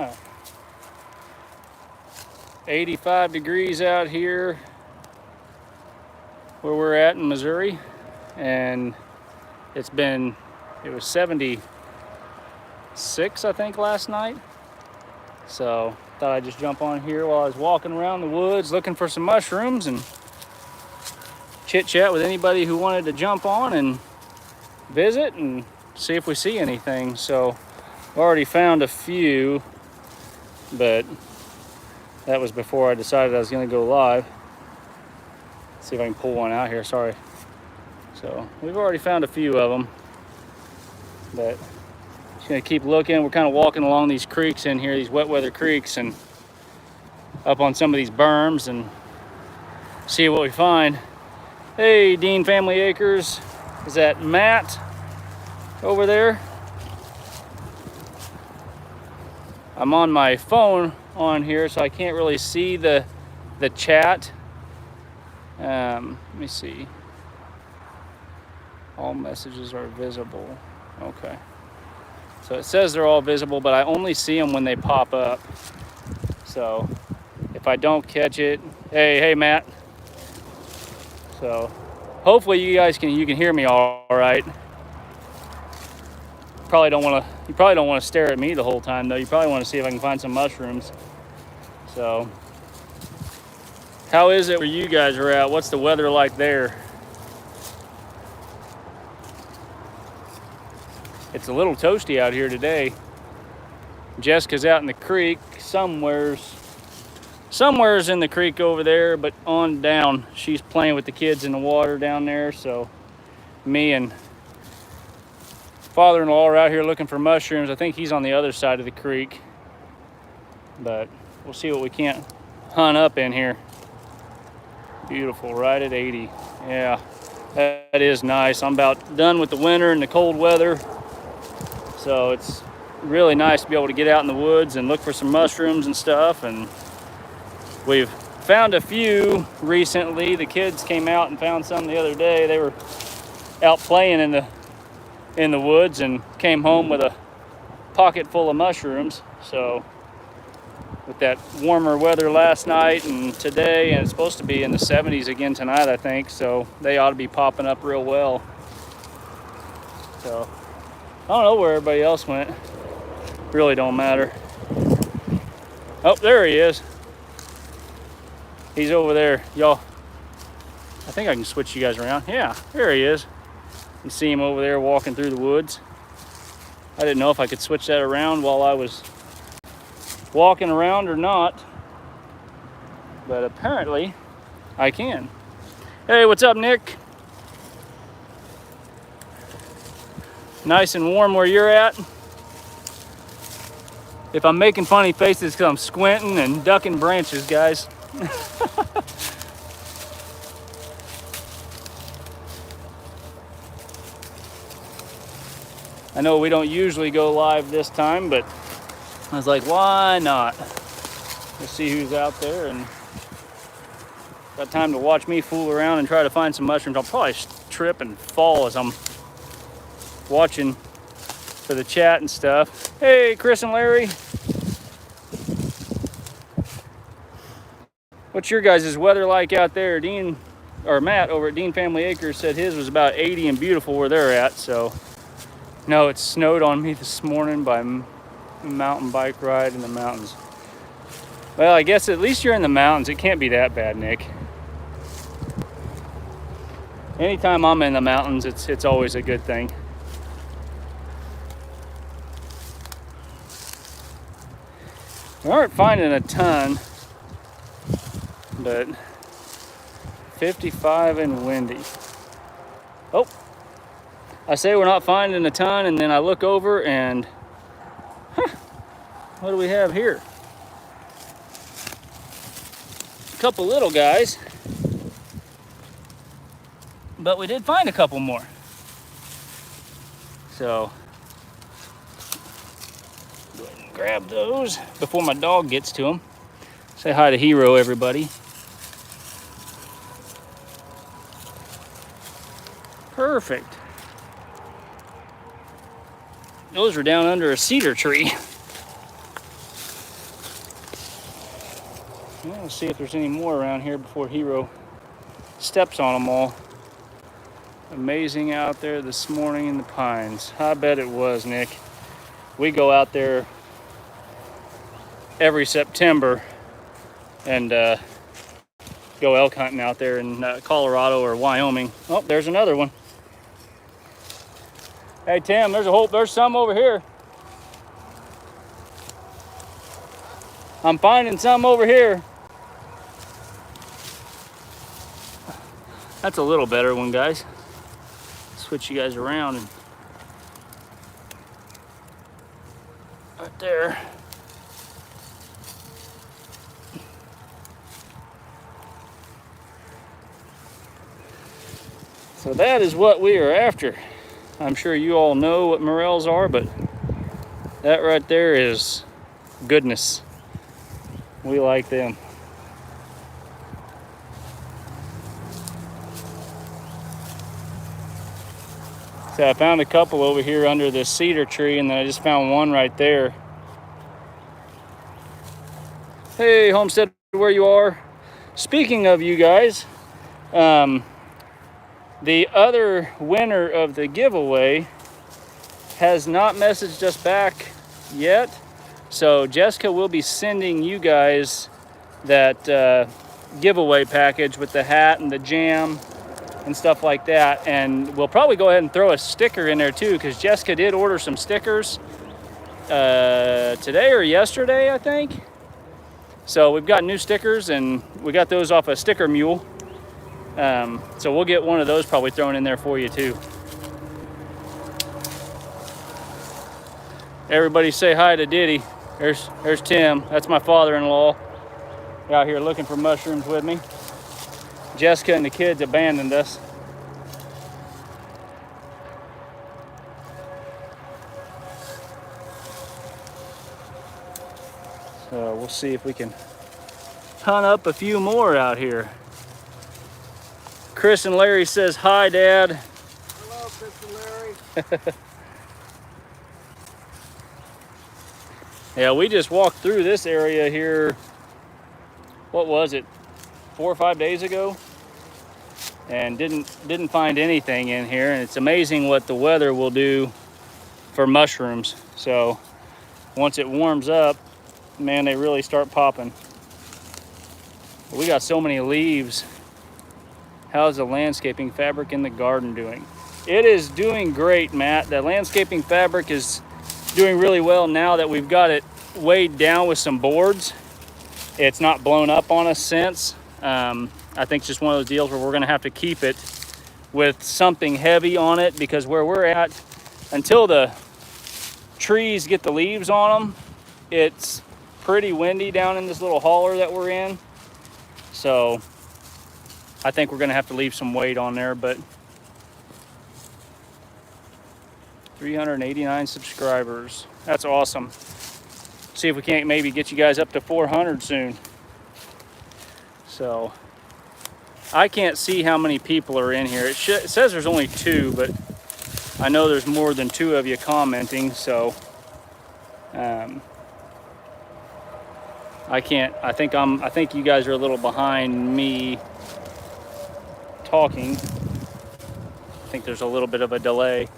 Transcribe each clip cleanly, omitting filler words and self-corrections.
right. 85 degrees out here where we're at in Missouri, and it was 76 I think last night. So thought I'd just jump on here while I was walking around the woods looking for some mushrooms and chit chat with anybody who wanted to jump on and visit and see if we see anything. So I've already found a few, but that was before I decided I was going to go live. Let's see if I can pull one out here. Sorry. So we've already found a few of them, but just going to keep looking. We're kind of walking along these creeks in here, these wet weather creeks, and up on some of these berms and see what we find. Hey, Dean Family Acres. Is that Matt over there? I'm on my phone on here, so I can't really see the chat. Let me see. All messages are visible. Okay. So it says they're all visible, but I only see them when they pop up. So if I don't catch it, hey Matt. So hopefully you guys can hear me all right. You probably don't want to stare at me the whole time though. You probably want to see if I can find some mushrooms. So how is it where you guys are at? What's the weather like there? It's a little toasty out here today. Jessica's out in the creek somewhere's in the creek over there, but on down. She's playing with the kids in the water down there. So me and father-in-law are out here looking for mushrooms. I think he's on the other side of the creek, but we'll see what we can't hunt up in here. Beautiful, right at 80. Yeah, that is nice. I'm about done with the winter and the cold weather, so it's really nice to be able to get out in the woods and look for some mushrooms and stuff. And we've found a few recently. The kids came out and found some the other day. They were out playing in the woods and came home with a pocket full of mushrooms. So with that warmer weather last night and today, and it's supposed to be in the 70s again tonight, I think, so they ought to be popping up real well. So I don't know where everybody else went. Really don't matter. Oh, there he is. He's over there. Y'all, I think I can switch you guys around. Yeah, there he is. You see him over there walking through the woods. I didn't know if I could switch that around while I was walking around or not, but apparently I can. Hey, what's up, Nick? Nice and warm where you're at. If I'm making funny faces, because I'm squinting and ducking branches, guys. I know we don't usually go live this time, but I was like, why not? Let's see who's out there, and got time to watch me fool around and try to find some mushrooms. I'll probably trip and fall as I'm watching for the chat and stuff. Hey, Chris and Larry. What's your guys' weather like out there? Dean, or Matt over at Dean Family Acres said his was about 80 and beautiful where they're at. So, no, it snowed on me this morning by mountain bike ride in the mountains. Well, I guess at least you're in the mountains. It can't be that bad, Nick. Anytime I'm in the mountains, it's always a good thing. We aren't finding a ton, but 55 and windy. Oh, I say we're not finding a ton, and then I look over and what do we have here? A couple little guys, but we did find a couple more. So go ahead and grab those before my dog gets to them. Say hi to Hero, everybody. Perfect. Those are down under a cedar tree. Well, let's see if there's any more around here before Hero steps on them all. Amazing out there this morning in the pines. I bet it was, Nick. We go out there every September and go elk hunting out there in Colorado or Wyoming. Oh, there's another one. Hey Tim, there's some over here. I'm finding some over here. That's a little better one, guys. Switch you guys around and right there. So that is what we are after. I'm sure you all know what morels are, but that right there is goodness. We like them. So I found a couple over here under this cedar tree, and then I just found one right there. Hey, Homestead, where you are. Speaking of you guys, the other winner of the giveaway has not messaged us back yet. So Jessica will be sending you guys that giveaway package with the hat and the jam and stuff like that. And we'll probably go ahead and throw a sticker in there too, because Jessica did order some stickers today or yesterday, I think. So we've got new stickers, and we got those off a Sticker Mule. So we'll get one of those probably thrown in there for you too. Everybody say hi to Diddy. There's Tim. That's my father-in-law. Out here looking for mushrooms with me. Jessica and the kids abandoned us. So we'll see if we can hunt up a few more out here. Chris and Larry says, hi, Dad. Hello, Chris and Larry. Yeah, we just walked through this area here, what was it, 4 or 5 days ago? And didn't find anything in here. And it's amazing what the weather will do for mushrooms. So once it warms up, man, they really start popping. We got so many leaves. How's the landscaping fabric in the garden doing? It is doing great, Matt. The landscaping fabric is doing really well now that we've got it weighed down with some boards. It's not blown up on us since. I think it's just one of those deals where we're gonna have to keep it with something heavy on it, because where we're at, until the trees get the leaves on them, it's pretty windy down in this little holler that we're in. So I think we're gonna have to leave some weight on there, but 389 subscribers. That's awesome. See if we can't maybe get you guys up to 400 soon. So I can't see how many people are in here. It says there's only 2, but I know there's more than 2 of you commenting. So I think you guys are a little behind me talking. I think there's a little bit of a delay.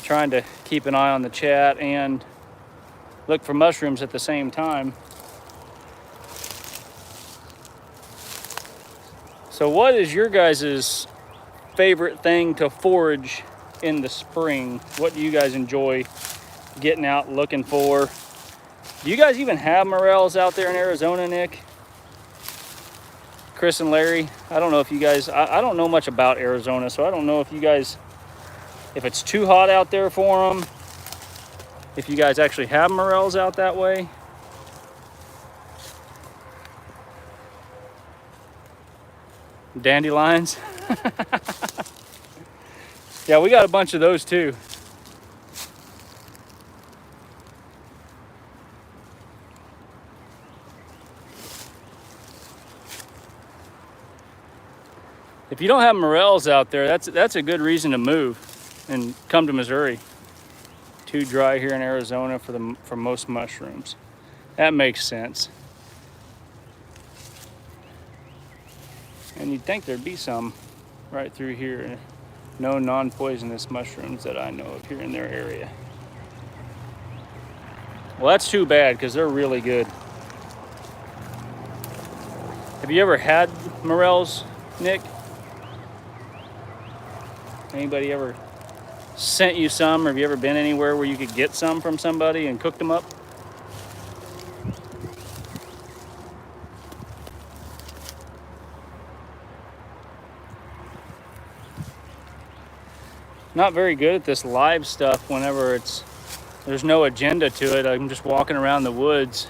Trying to keep an eye on the chat and look for mushrooms at the same time. So what is your guys' favorite thing to forage in the spring? What do you guys enjoy getting out looking for? Do you guys even have morels out there in Arizona, Nick? Chris and Larry, I don't know if you guys, I don't know much about Arizona, so I don't know if you guys, if it's too hot out there for them, if you guys actually have morels out that way. Dandelions. Yeah, we got a bunch of those too. If you don't have morels out there, that's a good reason to move and come to Missouri. Too dry here in Arizona for most mushrooms. That makes sense. And you'd think there'd be some right through here. No non-poisonous mushrooms that I know of here in their area. Well, that's too bad because they're really good. Have you ever had morels, Nick? Anybody ever sent you some, or have you ever been anywhere where you could get some from somebody and cook them up? Not very good at this live stuff whenever there's no agenda to it. I'm just walking around the woods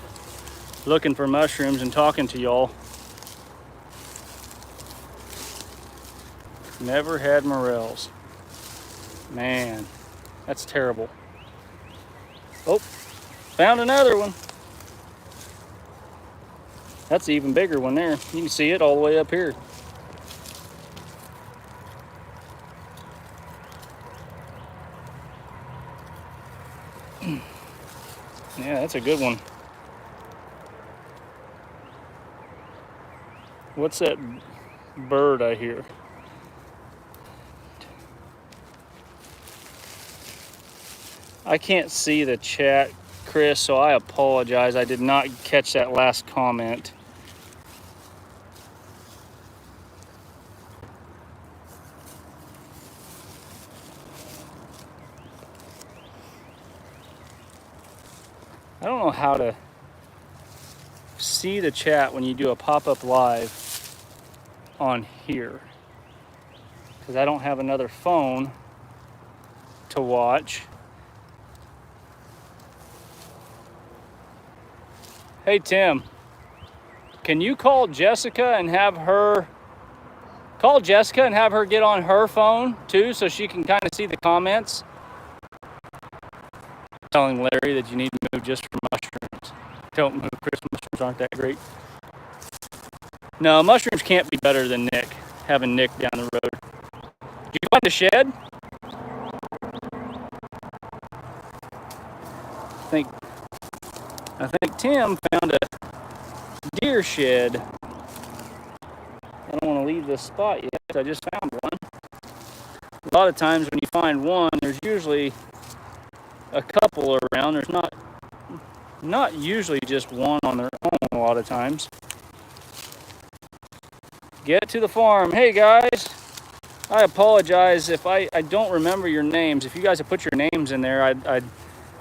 looking for mushrooms and talking to y'all. Never had morels. Man, that's terrible. Oh, found another one. That's an even bigger one there. You can see it all the way up here. Yeah, that's a good one. What's that bird I hear? I can't see the chat, Chris, so I apologize. I did not catch that last comment. I don't know how to see the chat when you do a pop-up live on here, because I don't have another phone to watch. Hey Tim, can you call Jessica and have her get on her phone too, so she can kind of see the comments? Telling Larry that you need to move just for mushrooms. Don't move, Chris. Mushrooms aren't that great. No, mushrooms can't be better than Nick. Having Nick down the road. Did you find a shed? I think Tim found a deer shed. I don't want to leave this spot yet. I just found one. A lot of times when you find one, there's usually a couple around. There's not usually just one on their own a lot of times. Get to the farm. Hey guys, I apologize if I don't remember your names. If you guys have put your names in there,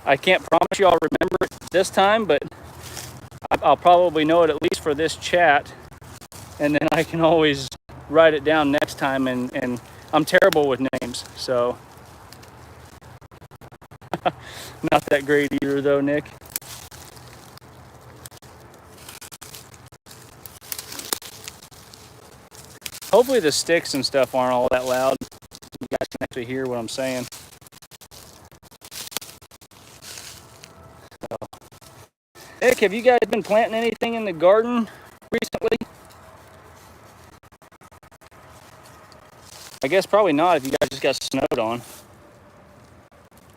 I can't promise you I'll remember it this time, but I'll probably know it at least for this chat, and then I can always write it down next time, and I'm terrible with names, so not that great either though, Nick. Hopefully the sticks and stuff aren't all that loud. You guys can actually hear what I'm saying. Nick, have you guys been planting anything in the garden recently? I guess probably not if you guys just got snowed on.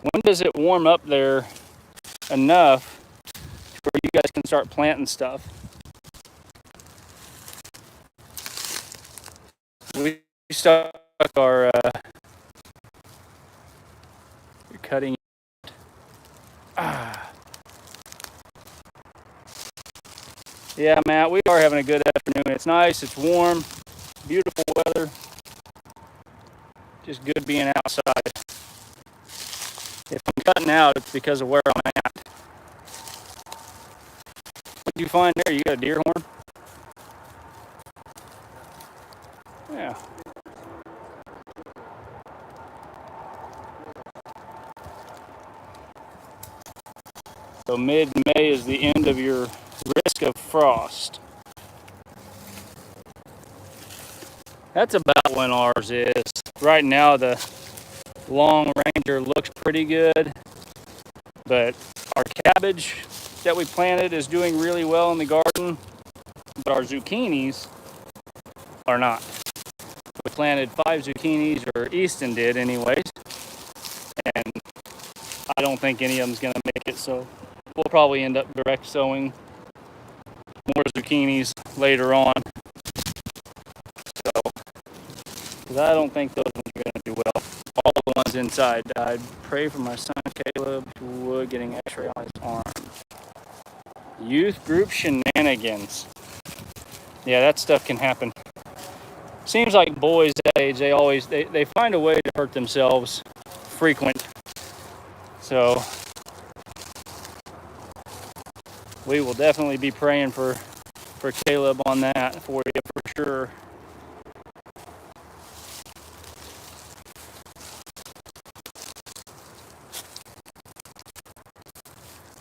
When does it warm up there enough where you guys can start planting stuff? We stuck our cutting. Yeah, Matt, we are having a good afternoon. It's nice, it's warm, beautiful weather. Just good being outside. If I'm cutting out, it's because of where I'm at. What did you find there? You got a deer horn? Yeah. So mid-May is the end of your risk of frost. That's about when ours is. Right now the Long Ranger looks pretty good, but our cabbage that we planted is doing really well in the garden, but our zucchinis are not. We planted 5 zucchinis, or Easton did anyways, and I don't think any of them's going to make it, so we'll probably end up direct sowing more zucchinis later on. So, because I don't think those ones are going to do well. All the ones inside died. Pray for my son Caleb, who would getting x-ray on his arm. Youth group shenanigans. Yeah, that stuff can happen. Seems like boys that age, they find a way to hurt themselves frequent. So we will definitely be praying for Caleb on that for you for sure.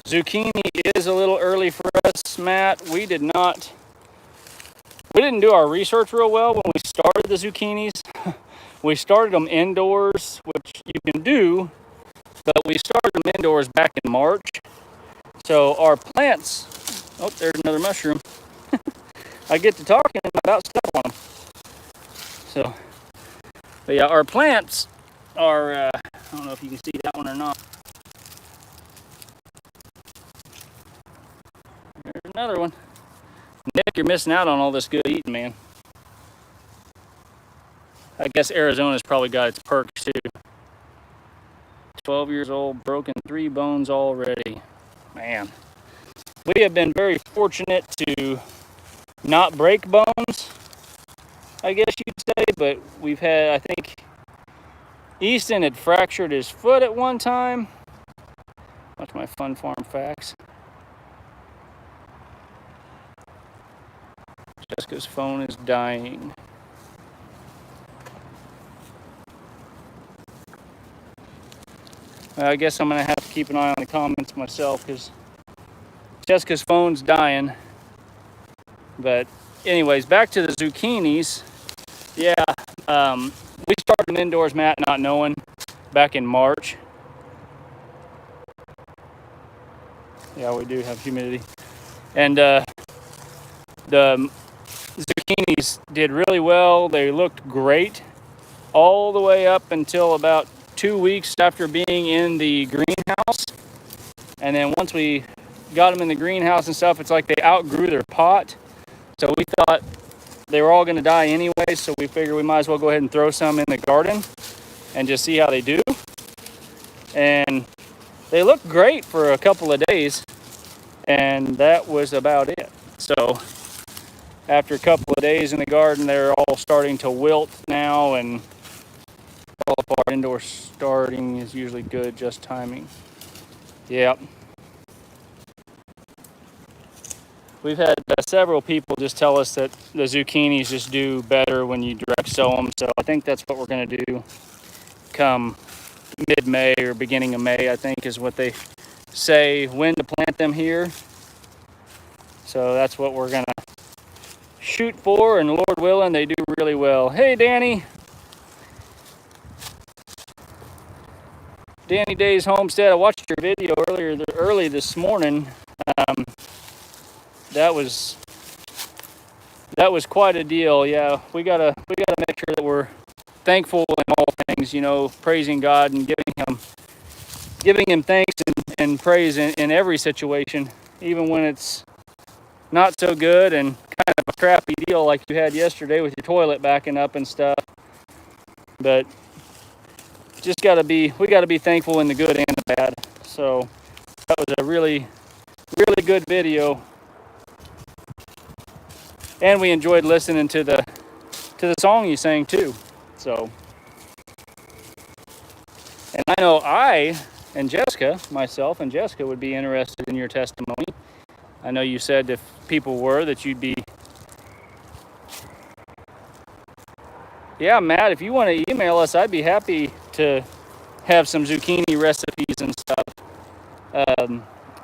Zucchini is a little early for us, Matt. We didn't do our research real well when we started the zucchinis. We started them indoors, which you can do, but we started them indoors back in March. So our plants, oh, there's another mushroom. I get to talking about stuff on them. So, but yeah, our plants are, I don't know if you can see that one or not. There's another one. Nick, you're missing out on all this good eating, man. I guess Arizona's probably got its perks too. 12 years old, broken 3 bones already. Man, we have been very fortunate to not break bones, I guess you'd say, but we've had, I think, Easton had fractured his foot at one time. Watch my fun farm facts. Jessica's phone is dying. I guess I'm going to have to keep an eye on the comments myself because Jessica's phone's dying. But anyways, back to the zucchinis. Yeah, we started them indoors, Matt, not knowing, back in March. Yeah, we do have humidity. And the zucchinis did really well. They looked great all the way up until about 2 weeks after being in the greenhouse. And then once we got them in the greenhouse and stuff, it's like they outgrew their pot. So we thought they were all going to die anyway, so we figured we might as well go ahead and throw some in the garden and just see how they do. And they looked great for a couple of days, and that was about it. So after a couple of days in the garden, they're all starting to wilt now, and fall apart. Indoor starting is usually good, just timing. Yep. We've had several people just tell us that the zucchinis just do better when you direct sow them. So I think that's what we're going to do come mid-May or beginning of May, I think is what they say when to plant them here. So that's what we're going to shoot for, and Lord willing, they do really well. Hey, Danny. Danny Day's Homestead. I watched your video early this morning. That was quite a deal. Yeah, we gotta make sure that we're thankful in all things. You know, praising God and giving Him thanks and praise in every situation, even when it's not so good and kind of a crappy deal like you had yesterday with your toilet backing up and stuff. But we gotta be thankful in the good and the bad. So that was a really, really good video. And we enjoyed listening to the song you sang too. So, and I know myself and Jessica would be interested in your testimony. I know you said if people were that you'd be. Yeah, Matt, if you want to email us, I'd be happy to have some zucchini recipes and stuff.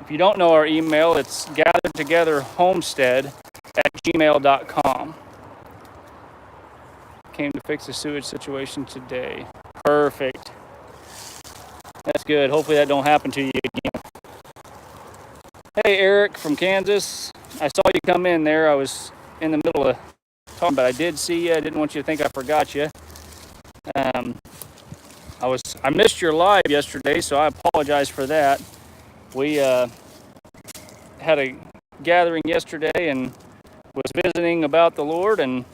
If you don't know our email, it's gatheredtogetherhomestead@gmail.com. Came to fix the sewage situation today. Perfect. That's good. Hopefully that don't happen to you again. Hey, Eric from Kansas. I saw you come in there. I was in the middle of talking, but I did see you. I didn't want you to think I forgot you. I missed your live yesterday, so I apologize for that. We had a gathering yesterday and was visiting about the Lord, and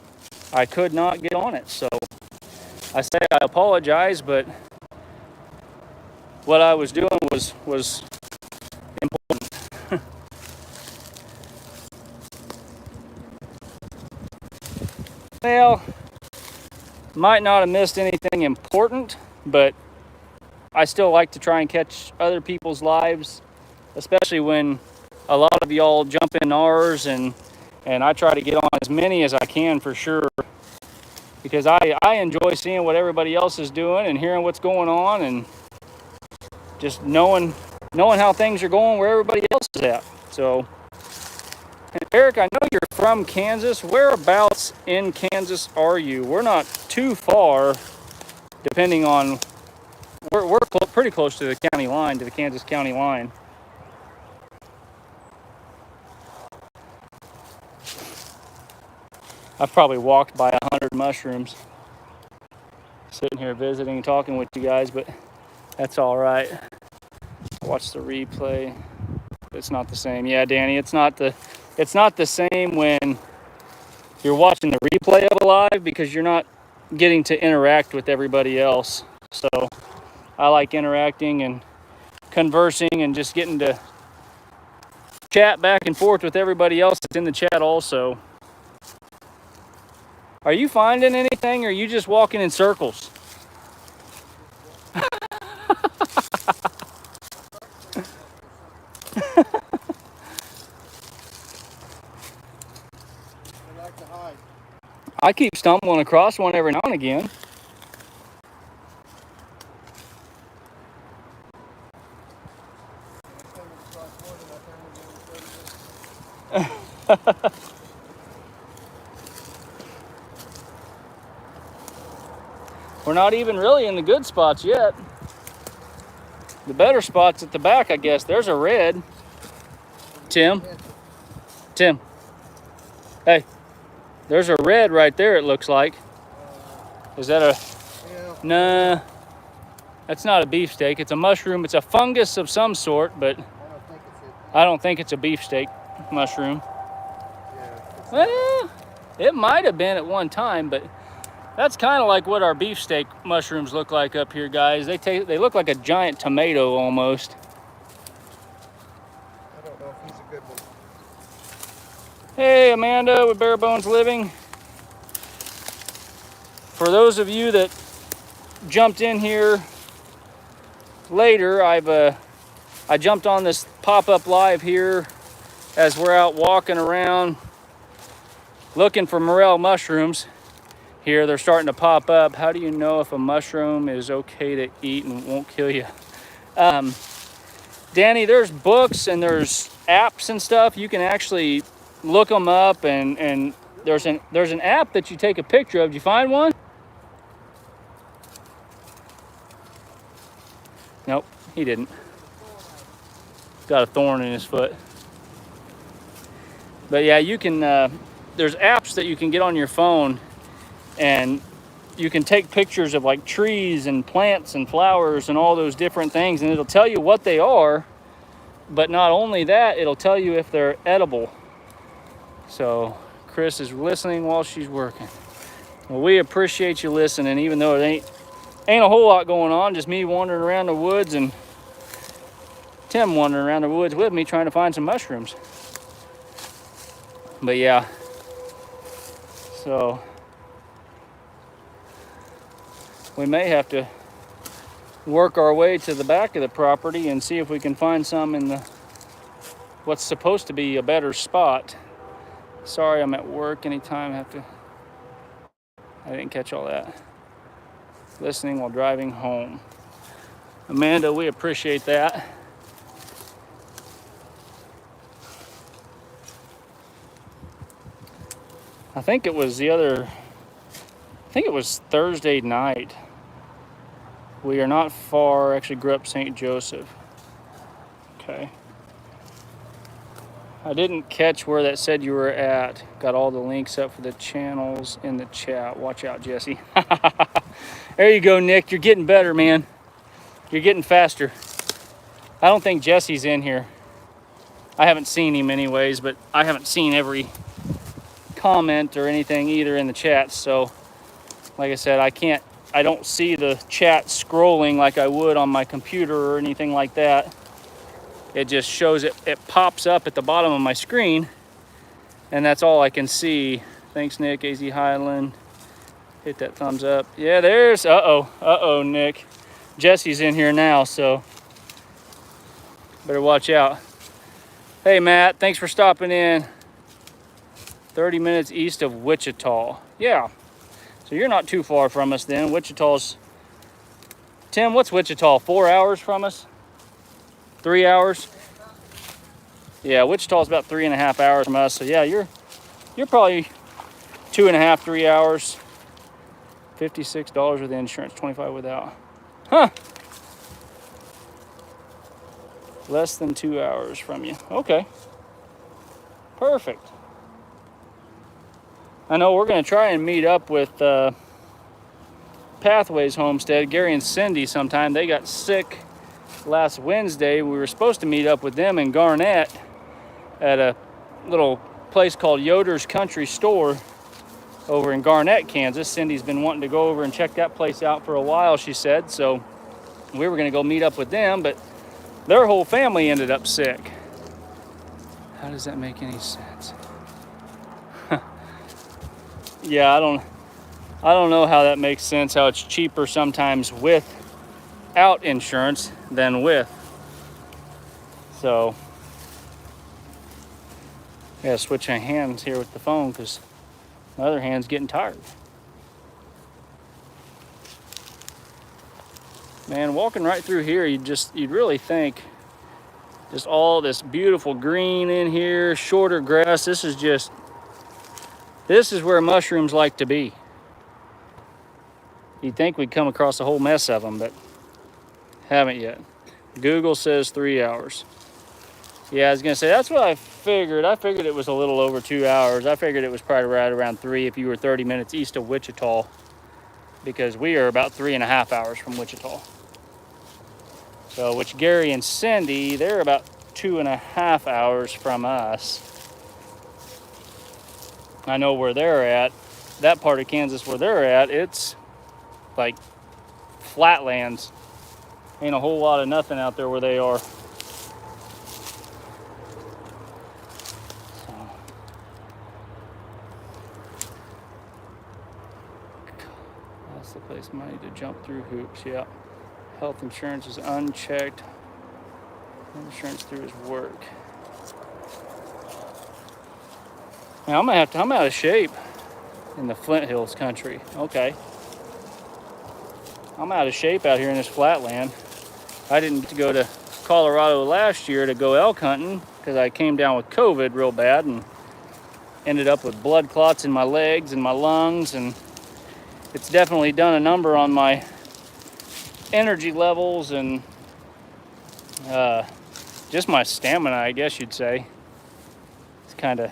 I could not get on it. So I say I apologize, but what I was doing was important. Well, might not have missed anything important, but I still like to try and catch other people's lives, especially when a lot of y'all jump in ours, and I try to get on as many as I can for sure, because I enjoy seeing what everybody else is doing and hearing what's going on, and just knowing how things are going where everybody else is at. So, Eric, I know you're from Kansas. Whereabouts in Kansas are you? We're not too far, depending on, we're pretty close to the county line, to the Kansas county line. I've probably walked by 100 mushrooms, sitting here visiting and talking with you guys, but that's all right. Watch the replay. It's not the same. Yeah, Danny, it's not the same when you're watching the replay of a live, because you're not getting to interact with everybody else. So I like interacting and conversing and just getting to chat back and forth with everybody else that's in the chat also. Are you finding anything, or are you just walking in circles? I keep stumbling across one every now and again. We're not even really in the good spots yet. The better spots at the back, I guess. There's a red. Tim. Hey, there's a red right there, it looks like. Is that a... Yeah. Nah, that's not a beefsteak. It's a mushroom. It's a fungus of some sort, but I don't think it's a beefsteak mushroom. Yeah. Well, it might have been at one time, but that's kind of like what our beefsteak mushrooms look like up here, guys. They look like a giant tomato almost. I don't know if he's a good one. Hey, Amanda with Bare Bones Living. For those of you that jumped in here later, I jumped on this pop-up live here as we're out walking around looking for morel mushrooms. Here they're starting to pop up. How do you know if a mushroom is okay to eat and won't kill you? Danny, there's books and there's apps and stuff. You can actually look them up, and there's an app that you take a picture of. Did you find one? Nope, he didn't. Got a thorn in his foot. But yeah, you can, there's apps that you can get on your phone, and you can take pictures of like trees and plants and flowers and all those different things, and it'll tell you what they are. But not only that, it'll tell you if they're edible. So Chris is listening while she's working. Well, we appreciate you listening, even though it ain't a whole lot going on, just me wandering around the woods and Tim wandering around the woods with me trying to find some mushrooms. But yeah, so we may have to work our way to the back of the property and see if we can find some in the what's supposed to be a better spot. Sorry, I'm at work. Anytime I didn't catch all that. Listening while driving home. Amanda, we appreciate that. I think it was Thursday night. We are not far, actually grew up St. Joseph. Okay. I didn't catch where that said you were at. Got all the links up for the channels in the chat. Watch out, Jesse. There you go, Nick. You're getting better, man. You're getting faster. I don't think Jesse's in here. I haven't seen him anyways, but I haven't seen every comment or anything either in the chat. So, like I said, I don't see the chat scrolling like I would on my computer or anything like that. It just shows it pops up at the bottom of my screen, and that's all I can see. Thanks, Nick. AZ Highland. Hit that thumbs up. Yeah, there's, uh-oh, Nick. Jesse's in here now, so better watch out. Hey, Matt, thanks for stopping in. 30 minutes east of Wichita. Yeah, so you're not too far from us then. Wichita's, Tim, what's Wichita, 4 hours from us? 3 hours? Yeah, Wichita's about 3.5 hours from us. So yeah, you're probably 2.5, 3 hours. $56 with insurance, $25 without. Huh. Less than 2 hours from you. Okay. Perfect. I know we're going to try and meet up with Pathways Homestead, Gary and Cindy sometime. They got sick last Wednesday. We were supposed to meet up with them in Garnett at a little place called Yoder's Country Store over in Garnett, Kansas. Cindy's been wanting to go over and check that place out for a while, she said. So we were going to go meet up with them, but their whole family ended up sick. How does that make any sense? Yeah, I don't know how that makes sense, how it's cheaper sometimes without insurance than with. So, yeah, switch my hands here with the phone because my other hand's getting tired. Man, walking right through here, you'd really think just all this beautiful green in here, shorter grass. This is where mushrooms like to be. You'd think we'd come across a whole mess of them, but haven't yet. Google says 3 hours. Yeah, I was gonna say, that's what I figured. I figured it was a little over 2 hours. I figured it was probably right around 3 if you were 30 minutes east of Wichita, because we are about 3.5 hours from Wichita. So, which Gary and Cindy, they're about 2.5 hours from us. I know where they're at. That part of Kansas where they're at, it's like flatlands. Ain't a whole lot of nothing out there where they are. That's the place money to jump through hoops. Yeah. Health insurance is unchecked. Insurance through his work. Now I'm out of shape in the Flint Hills country. Okay. I'm out of shape out here in this flatland. I didn't get to go to Colorado last year to go elk hunting because I came down with COVID real bad and ended up with blood clots in my legs and my lungs, and it's definitely done a number on my energy levels and just my stamina, I guess you'd say. It's kind of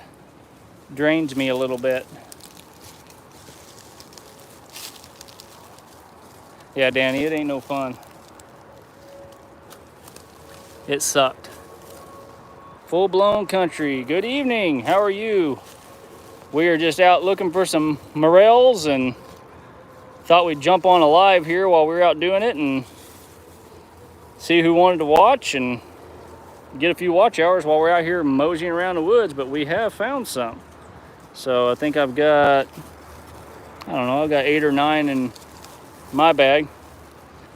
drains me a little bit. Yeah, Danny, it ain't no fun. It sucked. Full-blown country. Good evening. How are you? We are just out looking for some morels and thought we'd jump on a live here while we were out doing it and see who wanted to watch and get a few watch hours while we're out here moseying around the woods, but we have found some. So I think I've got 8 or 9 in my bag.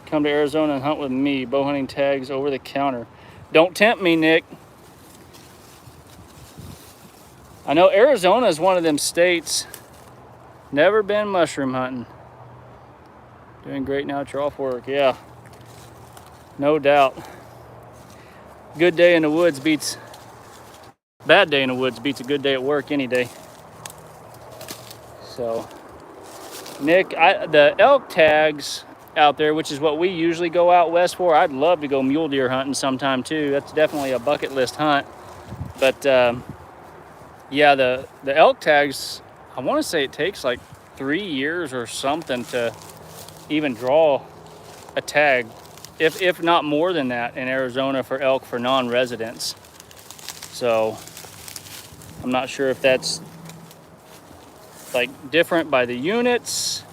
Come to Arizona and hunt with me. Bow hunting tags over the counter. Don't tempt me, Nick. I know Arizona is one of them states. Never been mushroom hunting. Doing great now, you're off work. Yeah, no doubt. Good day in the woods beats, bad day in the woods beats a good day at work any day. So, Nick, the elk tags out there, which is what we usually go out west for, I'd love to go mule deer hunting sometime too. That's definitely a bucket list hunt. But yeah, the elk tags, I want to say it takes like 3 years or something to even draw a tag, if not more than that, in Arizona for elk for non-residents. So I'm not sure if that's like different by the units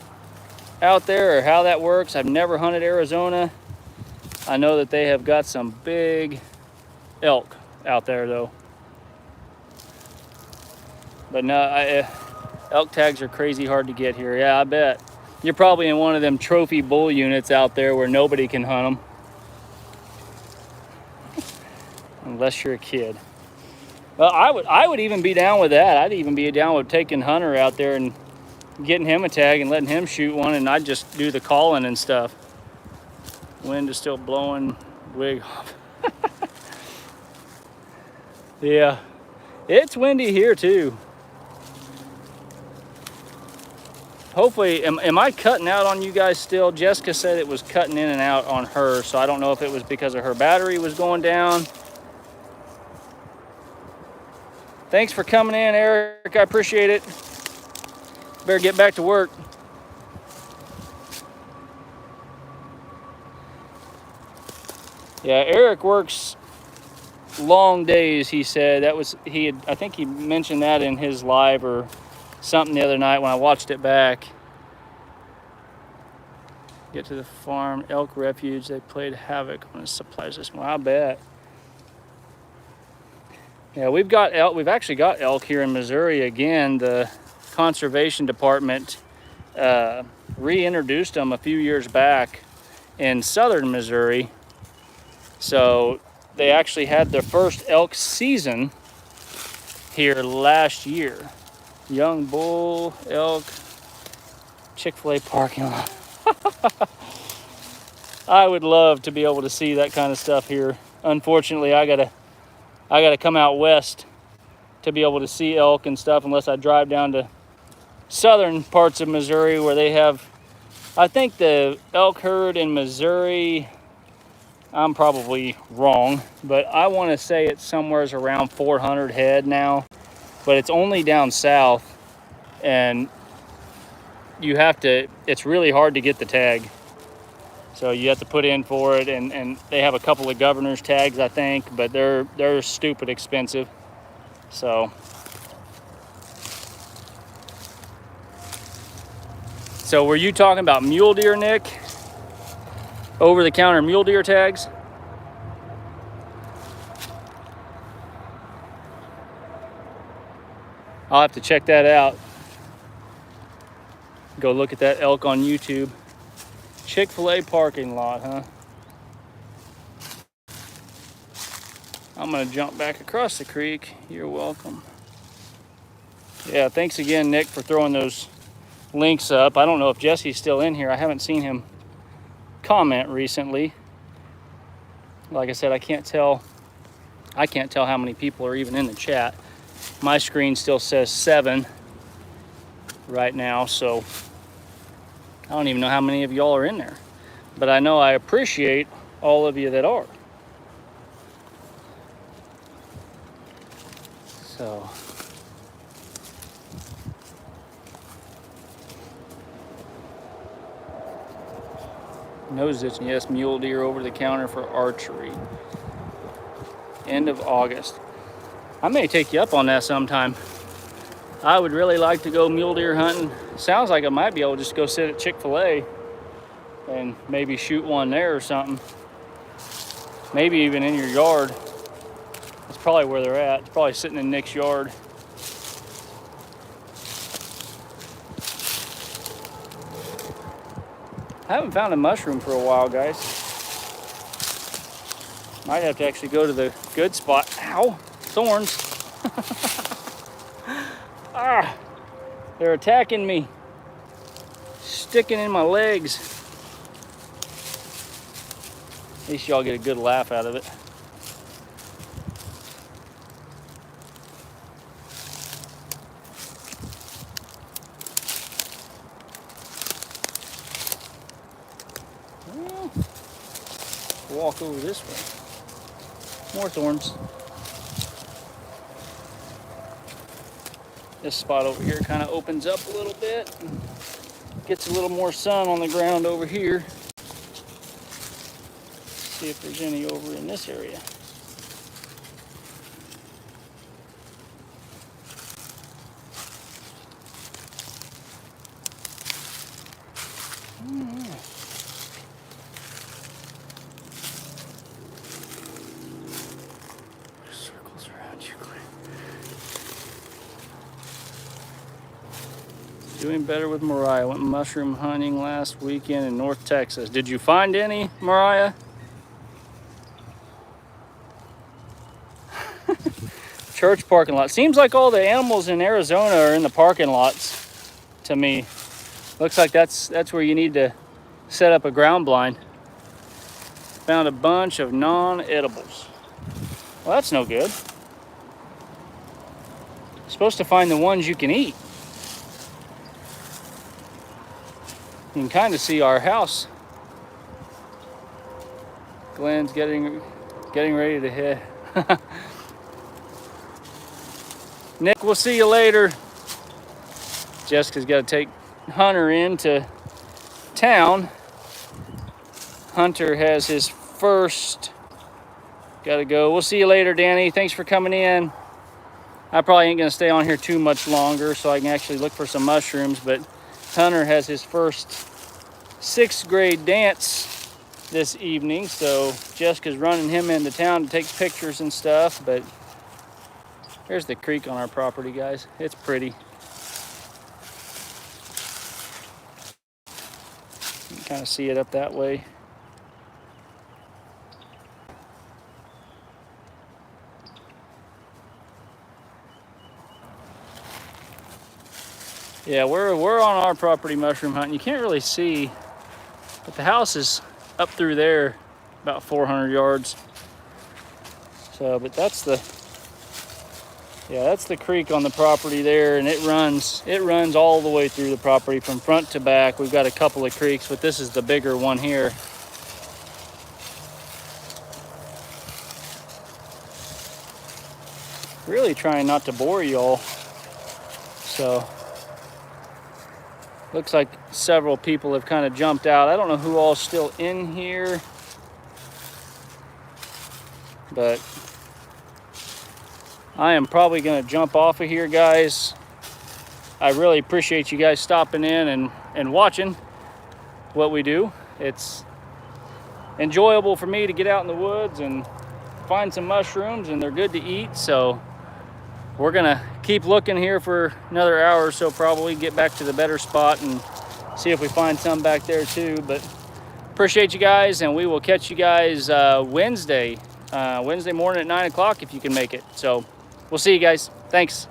out there or how that works. I've never hunted Arizona. I know that they have got some big elk out there though. But no, elk tags are crazy hard to get here. Yeah, I bet. You're probably in one of them trophy bull units out there where nobody can hunt them. Unless you're a kid. Well, I would even be down with that. I'd even be down with taking Hunter out there and getting him a tag and letting him shoot one, and I'd just do the calling and stuff. Wind is still blowing, wig off. Yeah, it's windy here too. Hopefully, am I cutting out on you guys still? Jessica said it was cutting in and out on her, so I don't know if it was because of her battery was going down. Thanks for coming in, Eric. I appreciate it. Better get back to work. Yeah, Eric works long days, he said. I think he mentioned that in his live or something the other night when I watched it back. Get to the farm, elk refuge, they played havoc on the supply system. Well, I bet. Yeah, we've actually got elk here in Missouri again. The conservation department reintroduced them a few years back in southern Missouri. So they actually had their first elk season here last year. Young bull, elk, Chick-fil-A parking lot. I would love to be able to see that kind of stuff here. Unfortunately, I gotta come out west to be able to see elk and stuff unless I drive down to southern parts of Missouri where they have, I think the elk herd in Missouri, I'm probably wrong, but I want to say it's somewhere around 400 head now, but it's only down south, and it's really hard to get the tag. So you have to put in for it, and they have a couple of governor's tags, I think, but they're stupid expensive. So were you talking about mule deer, Nick? Over-the-counter mule deer tags? I'll have to check that out. Go look at that elk on YouTube. Chick-fil-A parking lot, huh? I'm gonna jump back across the creek. You're welcome. Yeah, thanks again, Nick, for throwing those links up. I don't know if Jesse's still in here. I haven't seen him comment recently. Like I said, I can't tell how many people are even in the chat. My screen still says 7 right now, so I don't even know how many of y'all are in there. But I know I appreciate all of you that are. So nose itching, yes, mule deer over the counter for archery. End of August. I may take you up on that sometime. I would really like to go mule deer hunting. Sounds like I might be able to just go sit at Chick-fil-A and maybe shoot one there or something. Maybe even in your yard. That's probably where they're at. It's probably sitting in Nick's yard. I haven't found a mushroom for a while, guys. Might have to actually go to the good spot. Ow, thorns. Ah, they're attacking me. Sticking in my legs. At least y'all get a good laugh out of it. Walk over this way. More thorns. This spot over here kind of opens up a little bit. Gets a little more sun on the ground over here. See if there's any over in this area. Circles around you, Clay. Doing better with Mariah. Went mushroom hunting last weekend in North Texas. Did you find any, Mariah? Church parking lot. Seems like all the animals in Arizona are in the parking lots to me. Looks like that's where you need to set up a ground blind. Found a bunch of non-edibles. Well, that's no good. Supposed to find the ones you can eat. You can kind of see our house. Glenn's getting ready to head. Nick, we'll see you later. Jessica's got to take Hunter into town. Hunter has his first. Got to go. We'll see you later, Danny. Thanks for coming in. I probably ain't going to stay on here too much longer so I can actually look for some mushrooms, but Hunter has his first 6th grade dance this evening, so Jessica's running him into town to take pictures and stuff, but there's the creek on our property, guys. It's pretty. You can kind of see it up that way. Yeah, we're on our property mushroom hunting. You can't really see, but the house is up through there, about 400 yards. So, but that's the creek on the property there, and it runs all the way through the property from front to back. We've got a couple of creeks, but this is the bigger one here. Really trying not to bore y'all. So, looks like several people have kind of jumped out. I don't know who all's still in here, but I am probably going to jump off of here, guys. I really appreciate you guys stopping in and watching what we do. It's enjoyable for me to get out in the woods and find some mushrooms, and they're good to eat. So we're going to keep looking here for another hour or so, probably get back to the better spot and see if we find some back there too. But appreciate you guys, and we will catch you guys Wednesday morning at 9 o'clock if you can make it. So we'll see you guys. Thanks.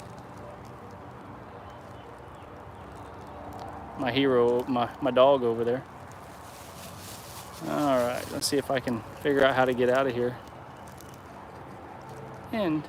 My hero, my dog over there. All right, let's see if I can figure out how to get out of here. And